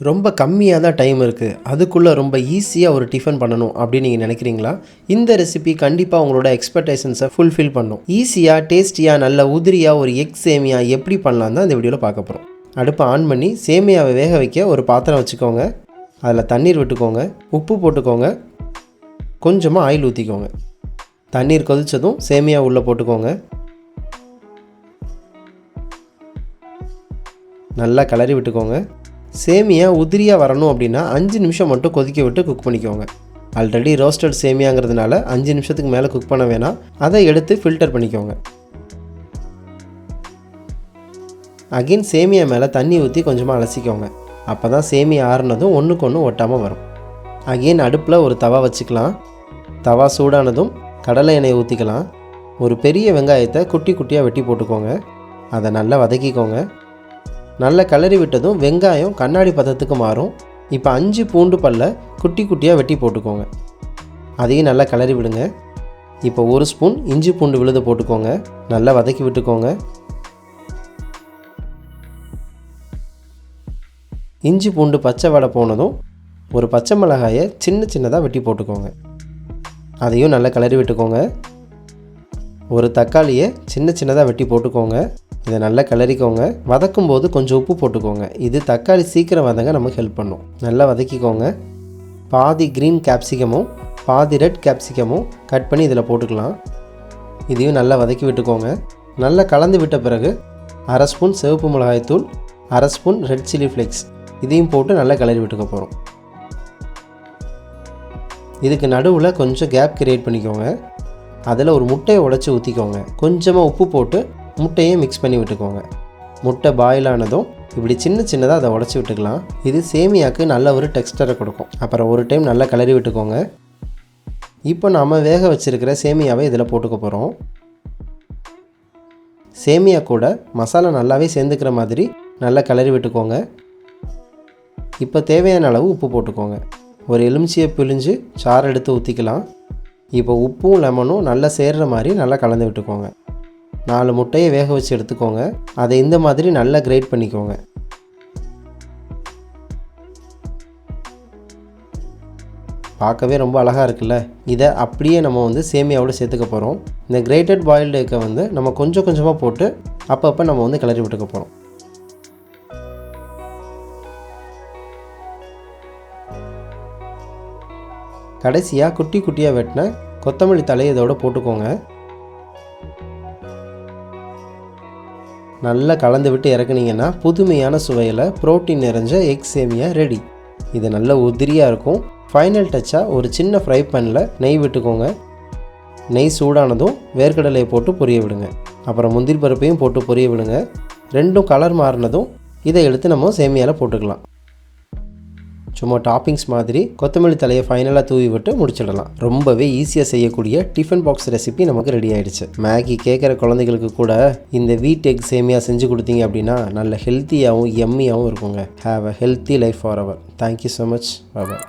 ரொம்ப கம்மியாக தான் டைம் இருக்குது, அதுக்குள்ளே ரொம்ப ஈஸியாக ஒரு டிஃபன் பண்ணணும் அப்படின்னு நீங்கள் நினைக்கிறீங்களா? இந்த ரெசிபி கண்டிப்பாக உங்களோட எக்ஸ்பெக்டேஷன்ஸை ஃபுல்ஃபில் பண்ணும். ஈஸியாக டேஸ்டியாக நல்ல உதிரியாக ஒரு எக் சேமியா எப்படி பண்ணலாம் தான் இந்த வீடியோவில் பார்க்க போகிறோம். அடுப்பை ஆன் பண்ணி சேமியாவை வேக வைக்க ஒரு பாத்திரம் வச்சுக்கோங்க. அதில் தண்ணீர் விட்டுக்கோங்க, உப்பு போட்டுக்கோங்க, கொஞ்சமாக ஆயில் ஊற்றிக்கோங்க. தண்ணீர் கொதித்ததும் சேமியா உள்ளே போட்டுக்கோங்க. நல்லா கிளறி விட்டுக்கோங்க. சேமியா உதிரியாக வரணும் அப்படின்னா 5 நிமிஷம் மட்டும் கொதிக்க விட்டு குக் பண்ணிக்கோங்க. ஆல்ரெடி ரோஸ்டட் சேமியாங்கிறதுனால 5 நிமிஷத்துக்கு மேலே குக் பண்ண வேணாம். அதை எடுத்து ஃபில்டர் பண்ணிக்கோங்க. அகைன் சேமியா மேலே தண்ணி ஊற்றி கொஞ்சமாக அலசிக்கோங்க. அப்போ தான் சேமியா ஆறுனதும் ஒன்றுக்கு ஒன்று ஒட்டாமல் வரும். அகைன் அடுப்பில் ஒரு தவா வச்சுக்கலாம். தவா சூடானதும் கடலை எண்ணெயை ஊற்றிக்கலாம். ஒரு பெரிய வெங்காயத்தை குட்டி குட்டியாக வெட்டி போட்டுக்கோங்க. அதை நல்லா வதக்கிக்கோங்க. நல்லா கிளறி விட்டதும் வெங்காயம் கண்ணாடி பதத்துக்கு மாறும். இப்போ 5 பூண்டு பல்லை குட்டி குட்டியாக வெட்டி போட்டுக்கோங்க. அதையும் நல்லா கிளறி விடுங்க. இப்போ 1 ஸ்பூன் இஞ்சி பூண்டு விழுது போட்டுக்கோங்க. நல்லா வதக்கி விட்டுக்கோங்க. இஞ்சி பூண்டு பச்சை வடை போனதும் ஒரு பச்சை மிளகாயை சின்ன சின்னதாக வெட்டி போட்டுக்கோங்க. அதையும் நல்லா கிளறி விட்டுக்கோங்க. ஒரு தக்காளியை சின்ன சின்னதாக வெட்டி போட்டுக்கோங்க. இதை நல்லா கிளறிக்கோங்க. வதக்கும் போது கொஞ்சம் உப்பு போட்டுக்கோங்க. இது தக்காளி சீக்கிரம் வதங்க நமக்கு ஹெல்ப் பண்ணும். நல்லா வதக்கிக்கோங்க. பாதி க்ரீன் கேப்சிகமும் பாதி ரெட் கேப்சிகமும் கட் பண்ணி இதில் போட்டுக்கலாம். இதையும் நல்லா வதக்கி விட்டுக்கோங்க. நல்லா கலந்து விட்ட பிறகு 1/2 ஸ்பூன் சிவப்பு மிளகாய்த்தூள், 1/2 ஸ்பூன் ரெட் சில்லி ஃப்ளேக்ஸ் இதையும் போட்டு நல்லா கிளறி விட்டுக்க போகிறோம். இதுக்கு நடுவில் கொஞ்சம் கேப் கிரியேட் பண்ணிக்கோங்க. அதில் ஒரு முட்டையை உடைச்சி ஊற்றிக்கோங்க. கொஞ்சமாக உப்பு போட்டு முட்டையை மிக்ஸ் பண்ணி விட்டுக்கோங்க. முட்டை பாயில் ஆனதும் இப்படி சின்ன சின்னதாக அதை உடச்சி விட்டுக்கலாம். இது சேமியாவுக்கு நல்ல ஒரு டெக்ஸ்டரை கொடுக்கும். அப்புறம் ஒரு டைம் நல்லா கிளறி விட்டுக்கோங்க. இப்போ நாம் வேக வச்சுருக்கிற சேமியாவை இதில் போட்டுக்க போகிறோம். சேமியா கூட மசாலா நல்லாவே சேர்ந்துக்கிற மாதிரி நல்லா கிளறி விட்டுக்கோங்க. இப்போ தேவையான அளவு உப்பு போட்டுக்கோங்க. ஒரு எலுமிச்சையை பிழிஞ்சு சாறு எடுத்து ஊற்றிக்கலாம். இப்போ உப்பும் லெமனும் நல்லா சேர்கிற மாதிரி நல்லா கலந்து விட்டுக்கோங்க. 4 முட்டையை வேக வச்சு எடுத்துக்கோங்க. அதை இந்த மாதிரி நல்லா கிரேட் பண்ணிக்கோங்க. பார்க்கவே ரொம்ப அழகாக இருக்குல்ல. இதை அப்படியே நம்ம சேமியாவோடு சேர்த்துக்க போகிறோம். இந்த கிரேட்டட் பாயில்டு எக்கை நம்ம கொஞ்சம் கொஞ்சமாக போட்டு அப்பப்போ நம்ம கிளறி விட்டுக்க போகிறோம். கடைசியாக குட்டி குட்டியாக வெட்டின கொத்தமல்லி தழை இதோடு போட்டுக்கோங்க. நல்லா கலந்து விட்டு இறக்குனீங்கன்னா புதுமையான சுவையில் புரோட்டீன் நிறைஞ்ச எக் சேமியா ரெடி. இது நல்ல உதிரியாக இருக்கும். ஃபைனல் டச்சாக ஒரு சின்ன ஃப்ரை பேனில் நெய் விட்டுக்கோங்க. நெய் சூடானதும் வேர்க்கடலையை போட்டு பொரிய விடுங்க. அப்புறம் முந்திரி பருப்பையும் போட்டு பொரிய விடுங்க. ரெண்டும் கலர் மாறினதும் இதை எடுத்து நம்ம சேமியாவில் போட்டுக்கலாம். சும்மா டாப்பிங்ஸ் மாதிரி கொத்தமல்லி தலையை ஃபைனலாக தூவி விட்டு முடிச்சிடலாம். ரொம்பவே ஈஸியாக செய்யக்கூடிய டிஃபன் பாக்ஸ் ரெசிபி நமக்கு ரெடி ஆகிடுச்சு. மேகி கேட்குற குழந்தைகளுக்கு கூட இந்த வீட் எக் சேமியா செஞ்சு கொடுத்தீங்க அப்படின்னா நல்ல ஹெல்த்தியாகவும் எம்மியாகவும் இருக்குங்க. Have a healthy life for ever. Thank you so much. Bye.